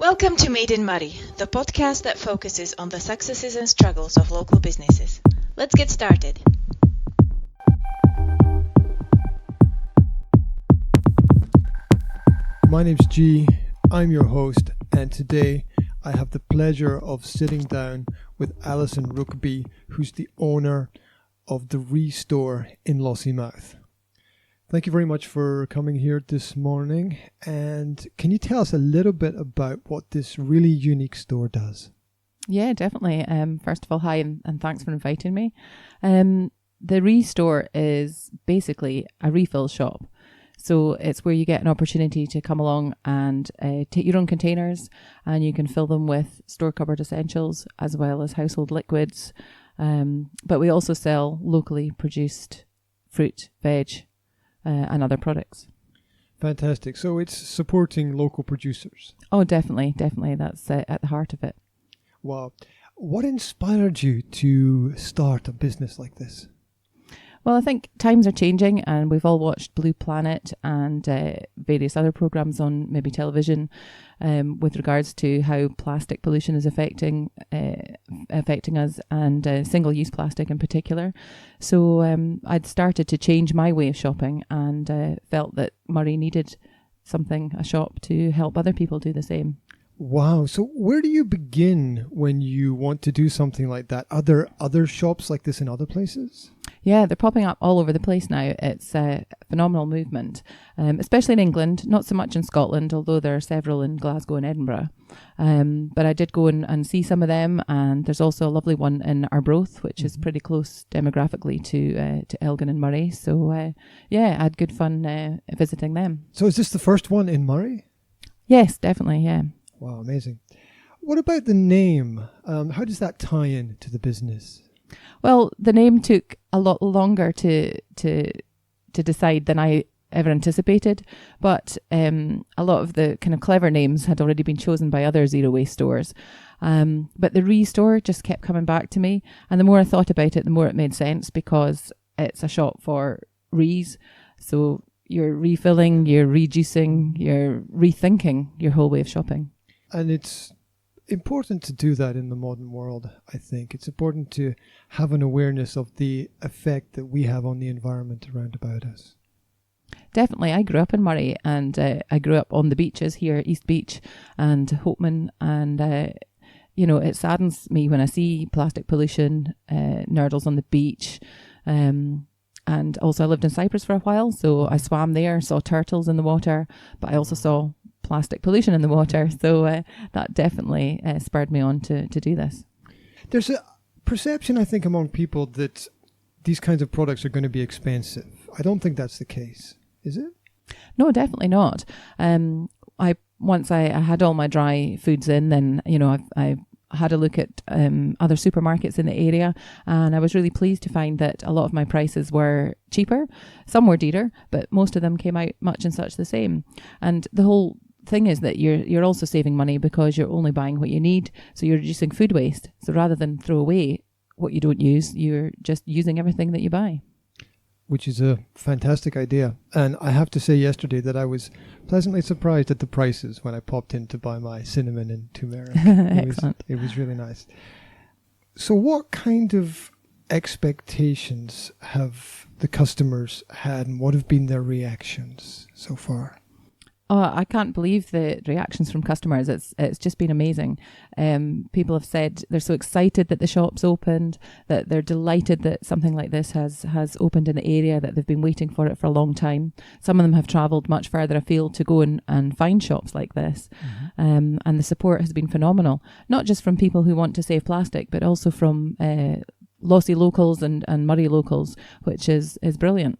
Welcome to Made in Moray, the podcast that focuses on the successes and struggles of local businesses. Let's get started. My name's G, I'm your host, and today I have the pleasure of sitting down with Alison Ruickbie, who's the owner of the Restore in Lossiemouth. Thank you very much for coming here this morning. And can you tell us a little bit about what this really unique store does? Yeah, definitely. First of all, hi, and thanks for inviting me. The Restore is basically a refill shop. So it's where you get an opportunity to come along and take your own containers, and you can fill them with store cupboard essentials as well as household liquids. But we also sell locally produced fruit, veg, and other products. Fantastic. So it's supporting local producers. Oh, definitely. That's at the heart of it. Wow. What inspired you to start a business like this? Well, I think times are changing, and we've all watched Blue Planet and various other programs on maybe television with regards to how plastic pollution is affecting us, and single-use plastic in particular. So I'd started to change my way of shopping, and felt that Moray needed a shop to help other people do the same. Wow. So where do you begin when you want to do something like that? Are there other shops like this in other places? Yeah, they're popping up all over the place now. It's a phenomenal movement, especially in England, not so much in Scotland, although there are several in Glasgow and Edinburgh. But I did go and see some of them, and there's also a lovely one in Arbroath, which is pretty close demographically to Elgin and Moray. So I had good fun visiting them. So is this the first one in Moray? Yes, definitely, yeah. Wow, amazing. What about the name? How does that tie in to the business? Well, the name took a lot longer to decide than I ever anticipated, but a lot of the kind of clever names had already been chosen by other zero waste stores. But the Restore just kept coming back to me, and the more I thought about it, the more it made sense, because it's a shop for re's. So you're refilling, you're reducing, you're rethinking your whole way of shopping. And it's important to do that in the modern world, I think. It's important to have an awareness of the effect that we have on the environment around about us. Definitely. I grew up in Moray, and I grew up on the beaches here, East Beach and Hopeman, and it saddens me when I see plastic pollution, nurdles on the beach. And also I lived in Cyprus for a while, so I swam there, saw turtles in the water, but I also saw plastic pollution in the water. So that definitely spurred me on to do this. There's a perception, I think, among people that these kinds of products are going to be expensive. I don't think that's the case. Is it? No, definitely not. Once I had all my dry foods in, then, I had a look at other supermarkets in the area, and I was really pleased to find that a lot of my prices were cheaper. Some were dearer, but most of them came out much and such the same. And the whole thing is that you're also saving money because you're only buying what you need, so you're reducing food waste. So rather than throw away what you don't use, you're just using everything that you buy. Which is a fantastic idea. And I have to say yesterday that I was pleasantly surprised at the prices when I popped in to buy my cinnamon and turmeric. Excellent. It was really nice. So what kind of expectations have the customers had, and what have been their reactions so far? Oh, I can't believe the reactions from customers. It's just been amazing. People have said they're so excited that the shop's opened, that they're delighted that something like this has opened in the area, that they've been waiting for it for a long time. Some of them have travelled much further afield to go and find shops like this. Mm-hmm. And the support has been phenomenal, not just from people who want to save plastic, but also from Lossie locals and Moray locals, which is brilliant.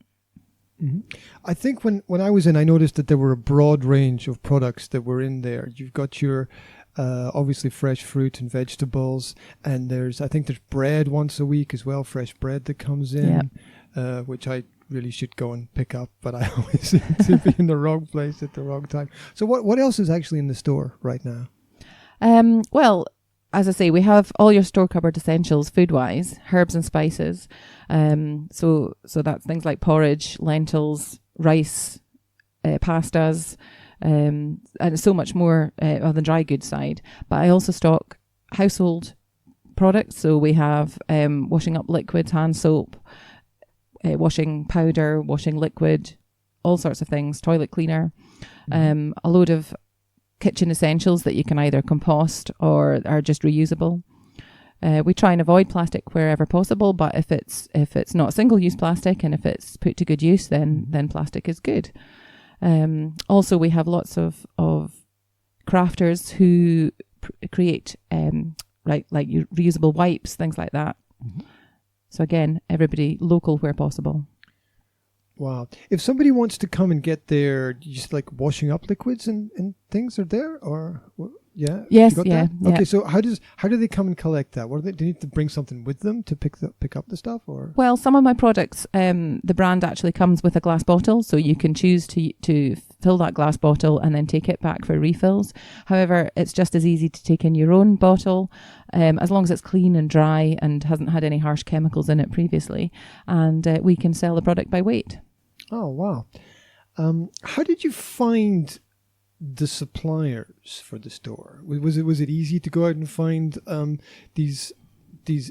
Mm-hmm. I think when I was in, I noticed that there were a broad range of products that were in there. You've got your obviously fresh fruit and vegetables, and I think there's bread once a week as well, fresh bread that comes in, which I really should go and pick up, but I always seem to be in the wrong place at the wrong time. So what else is actually in the store right now? Well, as I say, we have all your store cupboard essentials, food-wise, herbs and spices. So that's things like porridge, lentils, rice, pastas, and it's so much more on the dry goods side. But I also stock household products. So we have washing up liquids, hand soap, washing powder, washing liquid, all sorts of things, toilet cleaner, a load of kitchen essentials that you can either compost or are just reusable. We try and avoid plastic wherever possible, but if it's not single-use plastic and if it's put to good use, then plastic is good. Also, we have lots of crafters who create like reusable wipes, things like that. Mm-hmm. So again, everybody local where possible. Wow. If somebody wants to come and get their just like washing up liquids and things are there, or yeah? Yes, yeah. Okay, so how do they come and collect that? What do they need to bring something with them to pick up the stuff, or? Well, some of my products, the brand actually comes with a glass bottle, so you can choose to fill that glass bottle and then take it back for refills. However, it's just as easy to take in your own bottle, as long as it's clean and dry and hasn't had any harsh chemicals in it previously, and we can sell the product by weight. Oh, wow. How did you find the suppliers for the store? Was it easy to go out and find these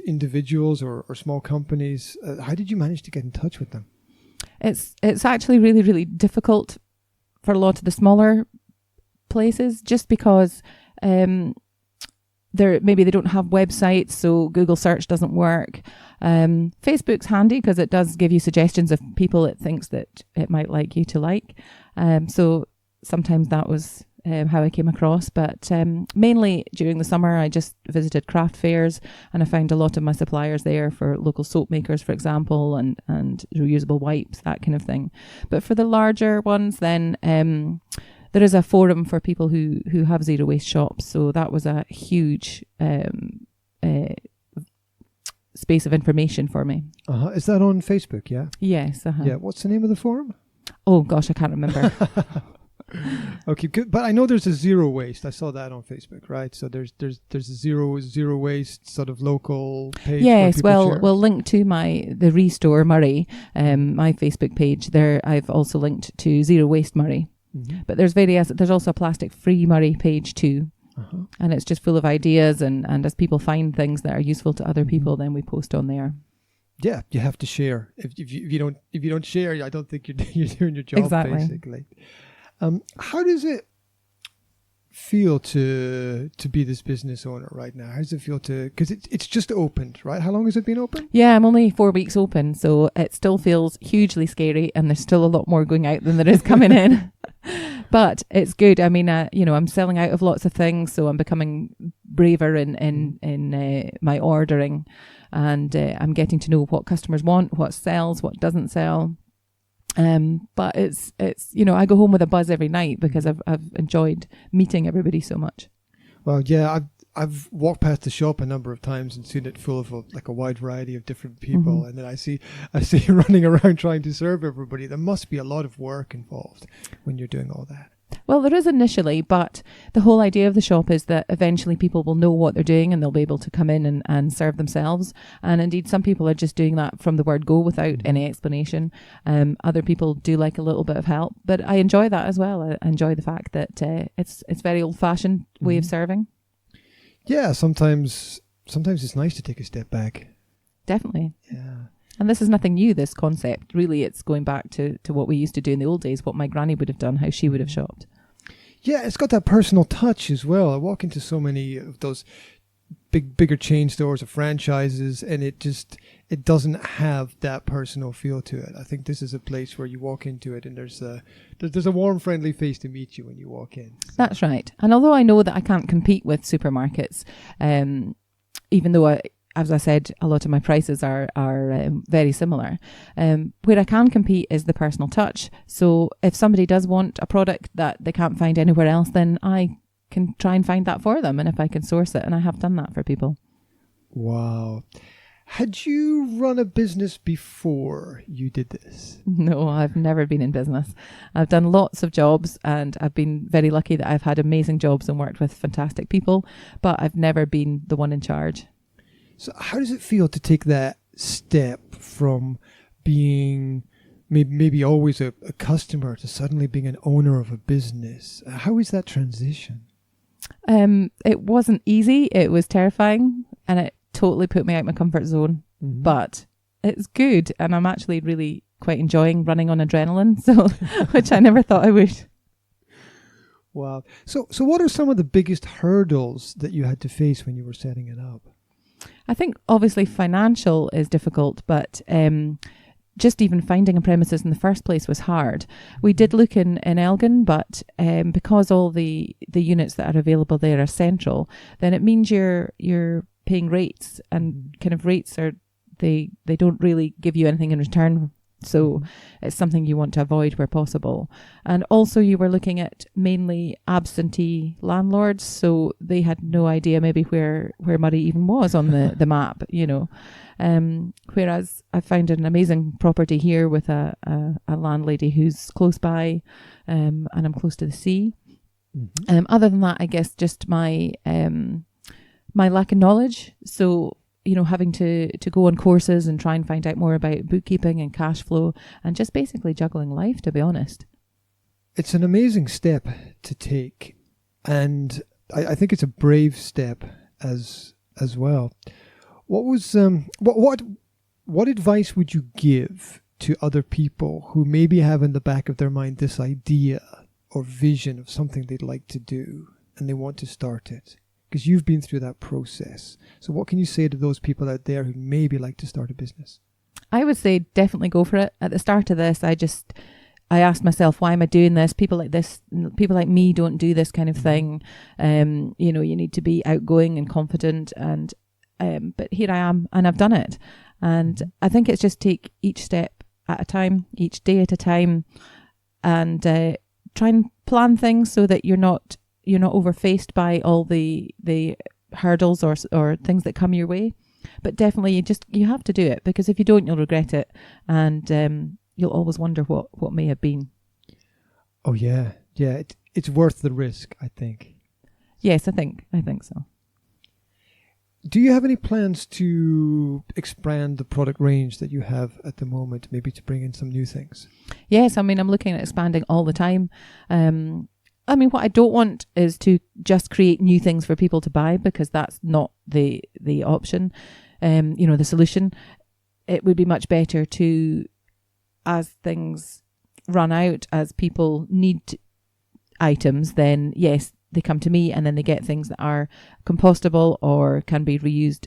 individuals or small companies? How did you manage to get in touch with them? It's actually really, really difficult for a lot of the smaller places, just because maybe they don't have websites, so Google search doesn't work. Facebook's handy because it does give you suggestions of people it thinks that it might like you to like. So sometimes that was how I came across. But mainly during the summer, I just visited craft fairs and I found a lot of my suppliers there for local soap makers, for example, and reusable wipes, that kind of thing. But for the larger ones, then there is a forum for people who have zero waste shops. So that was a huge space of information for me. Is that on Facebook? Yeah. Yes. Yeah. What's the name of the forum? Oh gosh, I can't remember. Okay, good. But I know there's a zero waste. I saw that on Facebook, right? So there's a zero waste sort of local page. Yes, we'll link to the Restore Moray, my Facebook page. There, I've also linked to Zero Waste Moray. Mm-hmm. But there's also a plastic free Moray page too. And it's just full of ideas, and as people find things that are useful to other people, then we post on there. Yeah, you have to share. If you don't share, I don't think you're doing your job. Exactly. Basically. How does it feel to be this business owner right now? How does it feel because it's just opened, right? How long has it been open? Yeah, I'm only 4 weeks open, so it still feels hugely scary, and there's still a lot more going out than there is coming in. But it's good. I mean, I'm selling out of lots of things, so I'm becoming braver in my ordering, and I'm getting to know what customers want, what sells, what doesn't sell. But it's I go home with a buzz every night because I've enjoyed meeting everybody so much. Well, yeah, I've walked past the shop a number of times and seen it full of a wide variety of different people, and then I see you running around trying to serve everybody. There must be a lot of work involved when you're doing all that. Well, there is initially, but the whole idea of the shop is that eventually people will know what they're doing and they'll be able to come in and serve themselves. And indeed, some people are just doing that from the word go without any explanation. Other people do like a little bit of help, but I enjoy that as well. I enjoy the fact that it's very old-fashioned way of serving. Yeah, sometimes it's nice to take a step back. Definitely. Yeah. And this is nothing new, this concept. Really, it's going back to what we used to do in the old days, what my granny would have done, how she would have shopped. Yeah, it's got that personal touch as well. I walk into so many of those bigger chain stores or franchises, and it doesn't have that personal feel to it. I think this is a place where you walk into it and there's a warm, friendly face to meet you when you walk in. So. That's right. And although I know that I can't compete with supermarkets, even though as I said, a lot of my prices are very similar. Where I can compete is the personal touch. So if somebody does want a product that they can't find anywhere else, then I can try and find that for them. And if I can source it, and I have done that for people. Wow. Had you run a business before you did this? No, I've never been in business. I've done lots of jobs, and I've been very lucky that I've had amazing jobs and worked with fantastic people, but I've never been the one in charge. So how does it feel to take that step from being maybe always a customer to suddenly being an owner of a business. How is that transition? It wasn't easy. It was terrifying, and it totally put me out my comfort zone. Mm-hmm. But it's good, and I'm actually really quite enjoying running on adrenaline, so which I never thought I would. Wow. So what are some of the biggest hurdles that you had to face when you were setting it up? I think obviously financial is difficult, but just even finding a premises in the first place was hard. We did look in Elgin, but because all the units that are available there are central, then it means you're paying rates, and kind of rates are they don't really give you anything in return. So it's something you want to avoid where possible. And also you were looking at mainly absentee landlords, so they had no idea maybe where Moray even was on the map, you know. Whereas I found an amazing property here with a landlady who's close by, and I'm close to the sea. Mm-hmm. Other than that, I guess just my lack of knowledge. So, you know, having to go on courses and try and find out more about bookkeeping and cash flow, and just basically juggling life, to be honest. It's an amazing step to take, and I think it's a brave step as well. What was what advice would you give to other people who maybe have in the back of their mind this idea or vision of something they'd like to do and they want to start it? Because you've been through that process. So what can you say to those people out there who maybe like to start a business? I would say definitely go for it. At the start of this, I asked myself, why am I doing this? People like me don't do this kind of thing. You know, you need to be outgoing and confident, and but here I am, and I've done it. And I think it's just take each step at a time, each day at a time, and try and plan things so that you're not overfaced by all the hurdles or things that come your way. But definitely you have to do it, because if you don't, you'll regret it, and you'll always wonder what may have been. Oh yeah, it's worth the risk, I think. Yes, I think so. Do you have any plans to expand the product range that you have at the moment, maybe to bring in some new things? Yes, I mean, I'm looking at expanding all the time. I mean, what I don't want is to just create new things for people to buy, because that's not the option, the solution. It would be much better to, as things run out, as people need items, then yes, they come to me, and then they get things that are compostable or can be reused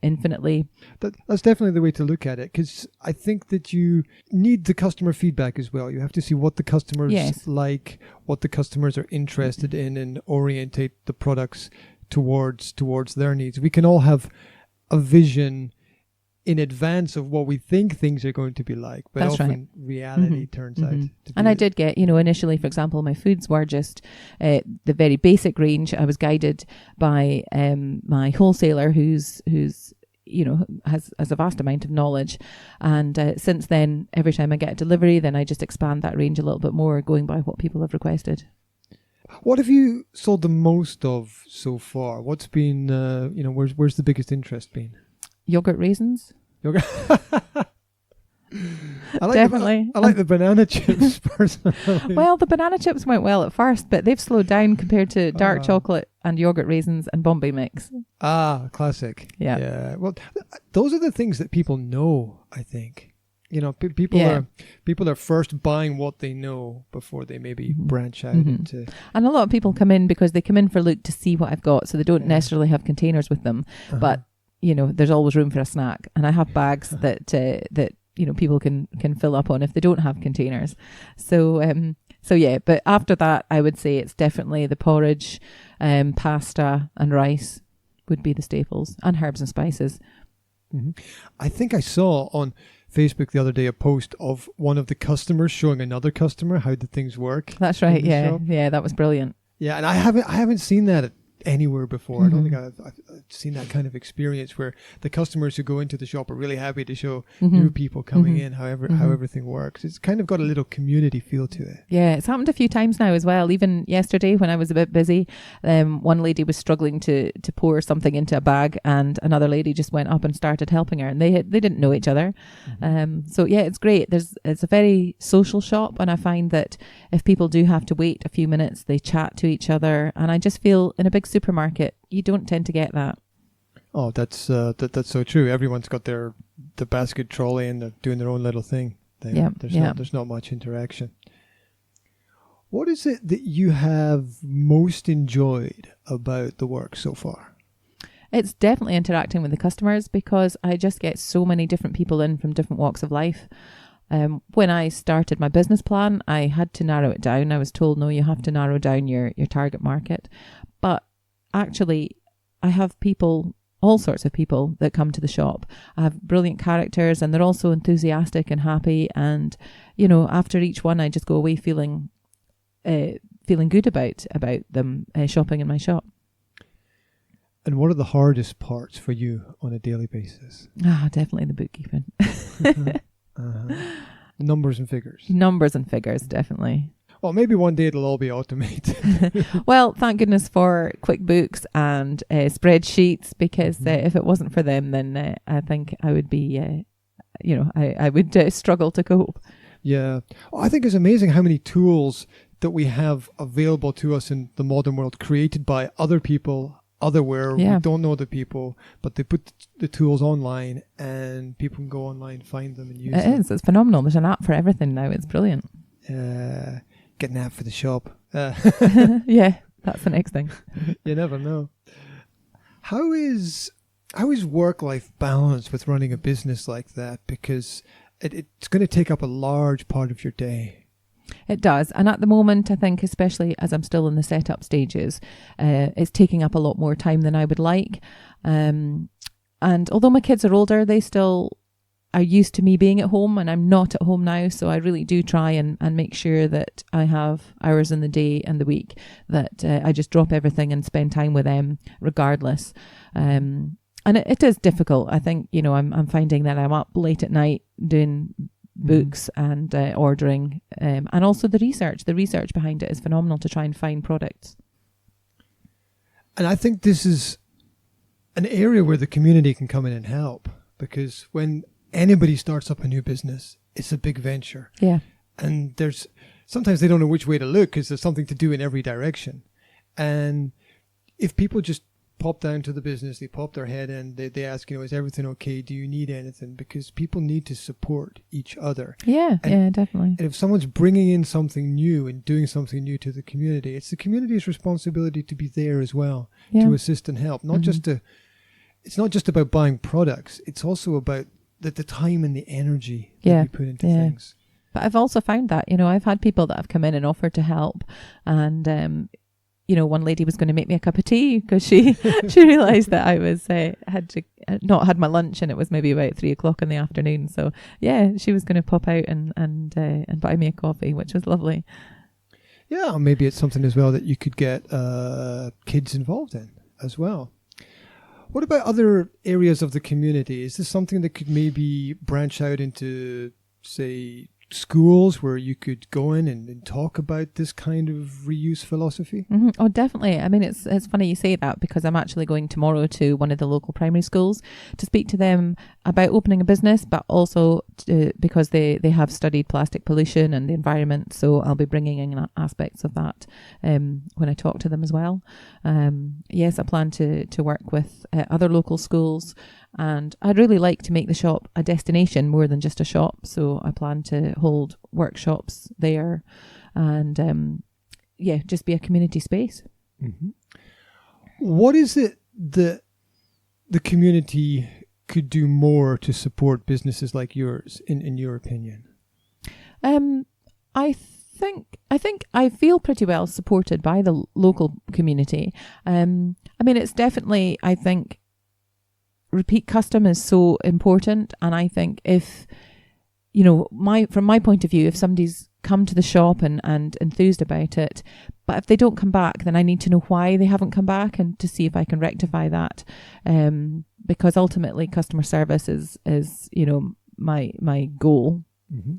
infinitely. That's definitely the way to look at it, because I think that you need the customer feedback as well. You have to see what the customers like, what the customers are interested in, and orientate the products towards their needs. We can all have a vision in advance of what we think things are going to be like, but that's often reality turns out to be. And I did get, initially, for example, my foods were just the very basic range. I was guided by my wholesaler who's has a vast amount of knowledge, and since then, every time I get a delivery, then I just expand that range a little bit more, going by what people have requested. What have you sold the most of so far? What's been where's the biggest interest been? Yogurt raisins. Yogurt. Definitely. I like the banana chips personally. Well, the banana chips went well at first, but they've slowed down compared to dark chocolate and yogurt raisins and Bombay mix. Classic. Yeah. Well, those are the things that people know, I think. People are first buying what they know before they maybe branch out into. And a lot of people come in because they come in for a look to see what I've got, so they don't necessarily have containers with them, but there's always room for a snack, and I have bags that people can fill up on if they don't have containers. So yeah, but after that, I would say it's definitely the porridge, pasta and rice would be the staples, and herbs and spices. I think I saw on Facebook the other day a post of one of the customers showing another customer how the things work. That's right. Yeah, that was brilliant. Yeah, and I haven't seen that anywhere before. I don't think I've seen that kind of experience where the customers who go into the shop are really happy to show new people coming in, how everything works. It's kind of got a little community feel to it. Yeah, it's happened a few times now as well. Even yesterday when I was a bit busy, one lady was struggling to pour something into a bag, and another lady just went up and started helping her, and they didn't know each other. So yeah, it's great. It's a very social shop, and I find that if people do have to wait a few minutes, they chat to each other, and I just feel in a big supermarket you don't tend to get that. Oh, that's so true. Everyone's got the basket trolley and they're doing their own little thing. There's not much interaction. What is it that you have most enjoyed about the work so far? It's definitely interacting with the customers, because I just get so many different people in from different walks of life. When I started my business plan, I had to narrow it down. I was told, no, you have to narrow down your target market. But actually, I have people, all sorts of people that come to the shop. I have brilliant characters, and they're also enthusiastic and happy. And, after each one, I just go away feeling good about them shopping in my shop. And what are the hardest parts for you on a daily basis? Definitely the bookkeeping. Numbers and figures. Numbers and figures, definitely. Well, maybe one day it'll all be automated. Well, thank goodness for QuickBooks and spreadsheets, because if it wasn't for them, then I think I would be, I would struggle to cope. Yeah. I think it's amazing how many tools that we have available to us in the modern world, created by other people, otherwhere. We don't know the people, but they put the tools online and people can go online, find them and use them. It is. It's phenomenal. There's an app for everything now. It's brilliant. Get an app for the shop. Yeah, that's the next thing. You never know. How is work-life balance with running a business like that? Because it's going to take up a large part of your day. It does. And at the moment, I think, especially as I'm still in the setup stages, it's taking up a lot more time than I would like. And although my kids are older, they still are used to me being at home, and I'm not at home now. So I really do try and make sure that I have hours in the day and the week that I just drop everything and spend time with them regardless. And it is difficult. I think, I'm finding that I'm up late at night doing books and ordering, and also the research behind it is phenomenal to try and find products. And I think this is an area where the community can come in and help, because when anybody starts up a new business, it's a big venture. Yeah. And sometimes they don't know which way to look, because there's something to do in every direction. And if people just pop down to the business, they pop their head in, they ask, is everything okay? Do you need anything? Because people need to support each other. Yeah, definitely. And if someone's bringing in something new and doing something new to the community, it's the community's responsibility to be there as well, to assist and help. It's not just about buying products. It's also about the time and the energy that we put into things. But I've also found that, I've had people that have come in and offered to help, and one lady was going to make me a cup of tea because she realised that I was had not had my lunch, and it was maybe about 3:00 in the afternoon. So she was going to pop out and buy me a coffee, which was lovely. Yeah, maybe it's something as well that you could get kids involved in as well. What about other areas of the community? Is this something that could maybe branch out into, say, schools where you could go in and talk about this kind of reuse philosophy? Mm-hmm. Oh, definitely. I mean, it's funny you say that, because I'm actually going tomorrow to one of the local primary schools to speak to them about opening a business, but also because they have studied plastic pollution and the environment. So I'll be bringing in aspects of that when I talk to them as well. Yes, I plan to work with other local schools, and I'd really like to make the shop a destination more than just a shop. So I plan to hold workshops there and, just be a community space. Mm-hmm. What is it that the community could do more to support businesses like yours, in your opinion? I think I feel pretty well supported by the local community. I mean, it's definitely, I think, repeat custom is so important, and I think if from my point of view, if somebody's come to the shop and enthused about it, But if they don't come back, then I need to know why they haven't come back and to see if I can rectify that. Because ultimately customer service is my goal. Mm-hmm.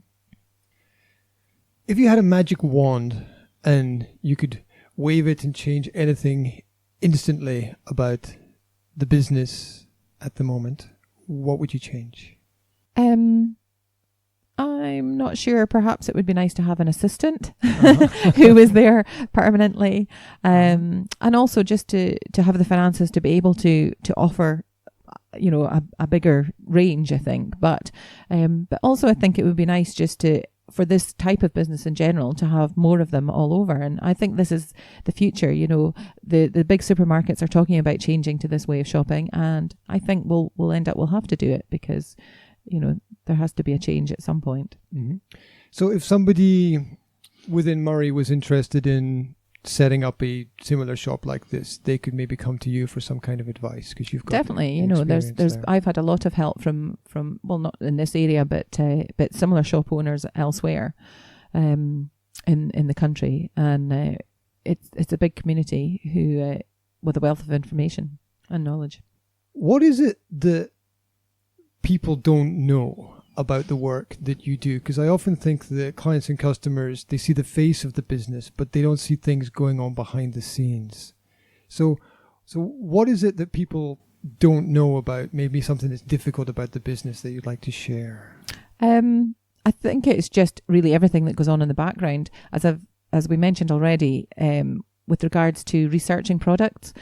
If you had a magic wand and you could wave it and change anything instantly about the business at the moment, what would you change? I'm not sure. Perhaps it would be nice to have an assistant who is there permanently, and also just to have the finances to be able to offer, a bigger range. I think, but also I think it would be nice just for this type of business in general to have more of them all over. And I think this is the future. The big supermarkets are talking about changing to this way of shopping, and I think we'll have to do it because there has to be a change at some point. Mm-hmm. So if somebody within Moray was interested in setting up a similar shop like this, they could maybe come to you for some kind of advice because you've got definitely. There's there. I've had a lot of help from well, not in this area, but similar shop owners elsewhere, in the country, and it's a big community who with a wealth of information and knowledge. What is it that people don't know about the work that you do? Because I often think that clients and customers, they see the face of the business, but they don't see things going on behind the scenes. So what is it that people don't know about, maybe something that's difficult about the business that you'd like to share? I think it's just really everything that goes on in the background. As we mentioned already, with regards to researching products,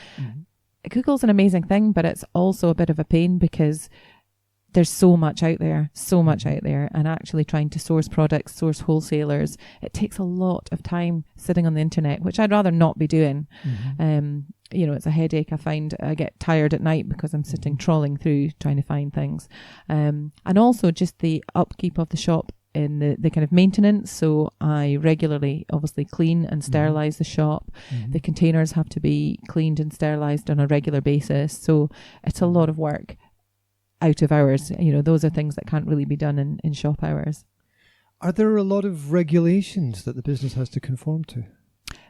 Google's an amazing thing, but it's also a bit of a pain because there's so much out there, and actually trying to source products, source wholesalers, it takes a lot of time sitting on the internet, which I'd rather not be doing. It's a headache. I find I get tired at night because I'm sitting trawling through trying to find things. And also just the upkeep of the shop in the kind of maintenance. So I regularly obviously clean and sterilize the shop. The containers have to be cleaned and sterilized on a regular basis. So it's a lot of work out of hours. Those are things that can't really be done in shop hours. Are there a lot of regulations that the business has to conform to?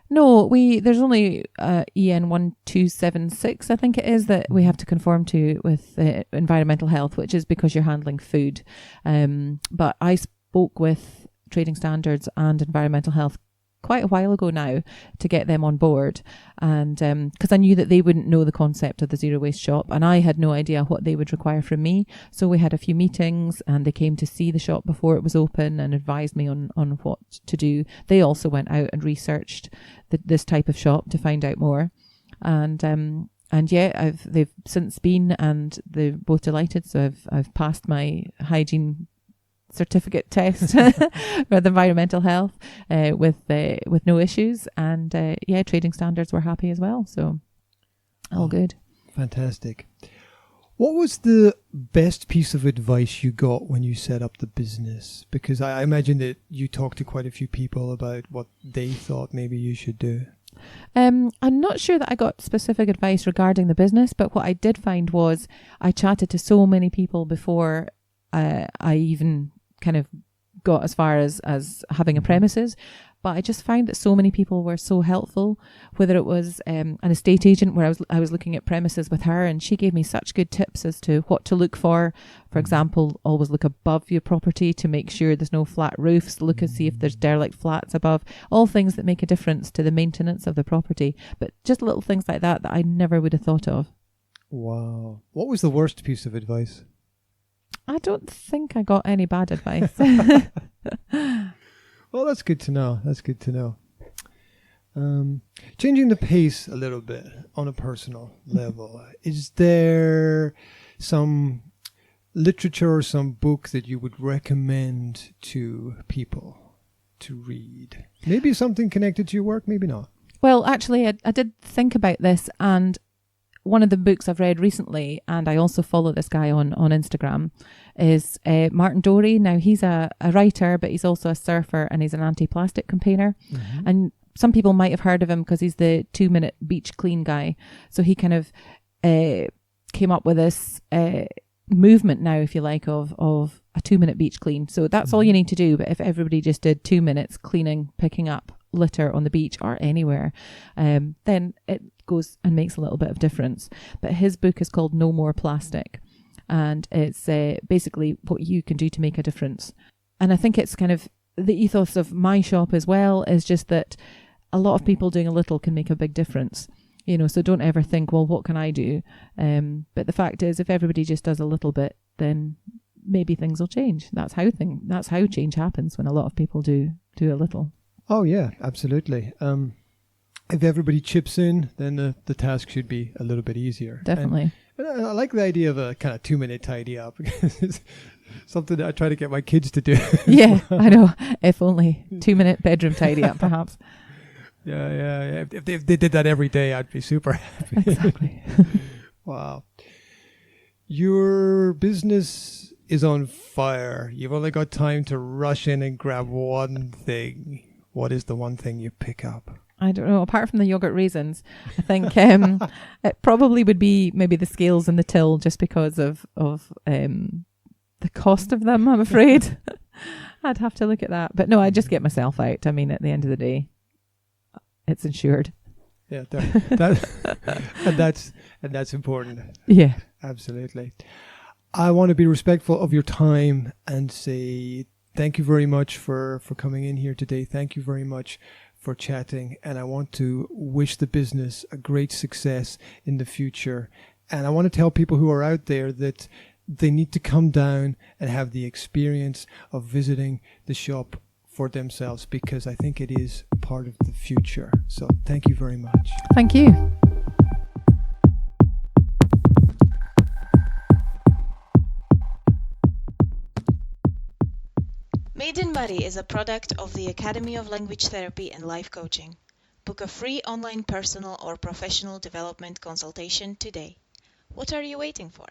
No, there's only EN 1276, I think it is, that we have to conform to with environmental health, which is because you're handling food. But I spoke with Trading Standards and Environmental Health quite a while ago now to get them on board, and because I knew that they wouldn't know the concept of the zero waste shop, and I had no idea what they would require from me. So we had a few meetings, and they came to see the shop before it was open and advised me on what to do. They also went out and researched this type of shop to find out more, and they've since been, and they're both delighted. So I've passed my hygiene certificate test for the environmental health with no issues, and Trading Standards were happy as well, so all good. Fantastic. What was the best piece of advice you got when you set up the business? Because I imagine that you talked to quite a few people about what they thought maybe you should do. I'm not sure that I got specific advice regarding the business, but what I did find was I chatted to so many people before I even kind of got as far as having a premises, but I just found that so many people were so helpful, whether it was an estate agent where I was looking at premises with her, and she gave me such good tips as to what to look for. For example, always look above your property to make sure there's no flat roofs, look and see if there's derelict flats above, all things that make a difference to the maintenance of the property, but just little things like that I never would have thought of. Wow. What was the worst piece of advice? I don't think I got any bad advice. Well, that's good to know. Changing the pace a little bit on a personal level, is there some literature or some book that you would recommend to people to read? Maybe something connected to your work, maybe not. Well, actually, I did think about this, and one of the books I've read recently, and I also follow this guy on Instagram, is Martin Dorey. Now, he's a writer, but he's also a surfer, and he's an anti-plastic campaigner. And some people might have heard of him because he's the 2-minute beach clean guy. So he kind of came up with this movement now, if you like, of a 2-minute beach clean. So that's all you need to do. But if everybody just did 2 minutes cleaning, picking up litter on the beach or anywhere, then it goes and makes a little bit of difference. But his book is called No More Plastic, and it's basically what you can do to make a difference. And I think it's kind of the ethos of my shop as well, is just that a lot of people doing a little can make a big difference. You know, so don't ever think, well, what can I do? But the fact is, if everybody just does a little bit, then maybe things will change. That's how change happens, when a lot of people do a little. Oh yeah, absolutely. If everybody chips in, then the task should be a little bit easier. Definitely. And I like the idea of a kind of 2-minute tidy up, because it's something that I try to get my kids to do. Yeah, I know. If only 2-minute bedroom tidy up, perhaps. Yeah. If they did that every day, I'd be super happy. Exactly. Wow. Your business is on fire. You've only got time to rush in and grab one thing. What is the one thing you pick up? I don't know. Apart from the yogurt raisins, I think it probably would be maybe the scales and the till, just because of the cost of them, I'm afraid. I'd have to look at that. But no, I just get myself out. I mean, at the end of the day, it's insured. Yeah, and that's important. Yeah, absolutely. I want to be respectful of your time and say thank you very much for coming in here today. Thank you very much for chatting. And I want to wish the business a great success in the future. And I want to tell people who are out there that they need to come down and have the experience of visiting the shop for themselves, because I think it is part of the future. So thank you very much. Thank you. Made in Moray is a product of the Academy of Language Therapy and Life Coaching. Book a free online personal or professional development consultation today. What are you waiting for?